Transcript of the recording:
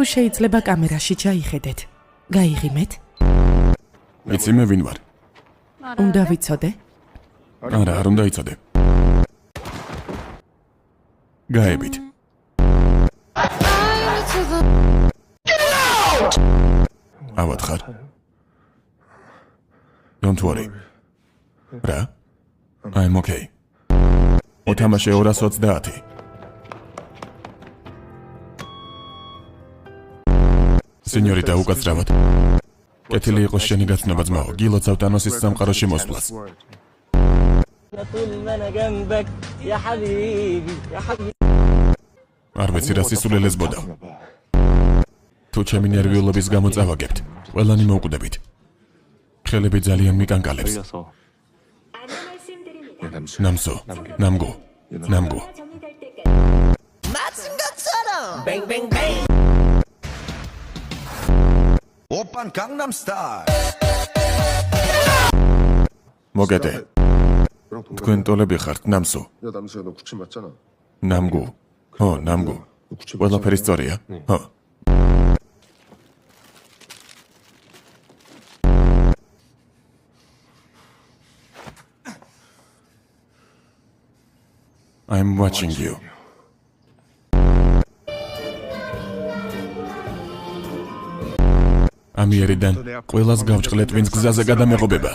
თუ შეიძლება კამერაში ჩაიხედეთ. გაიღიმეთ. იცი მე ვინ ვარ? უნდა ვიცოდე? არა, არ უნდა იცოდე. გაებით. ავად ხარ? Don't worry. რა? I'm okay. მოთამაშე 220. სენიორიტა უკაცრავად. კეთილი იყოს შენი გაცნობა ძმაო, გილოცავ ტანოსის სამყაროში მოსვლას. არ ვიცი რა სისულელეს ბოდავ. თუ ჩემი ნერვიულობის გამო წავაგებთ, ყველანი მოვკვდებით. ხელები ძალიან მიკანკალებს. 남소, 남고, 남고. 맞은 것처럼 뱅뱅뱅 오빤 강남스타일 მოგედე. თქვენ ტოლები ხართ 남소. 야 남수야 너 구친 맞잖아. 남고. 남고. ყველაფერი სწორია? I'm watching you. ამიერიდან ყველას გავჭყლეთ, ვინც გზაზე გადამეღობება.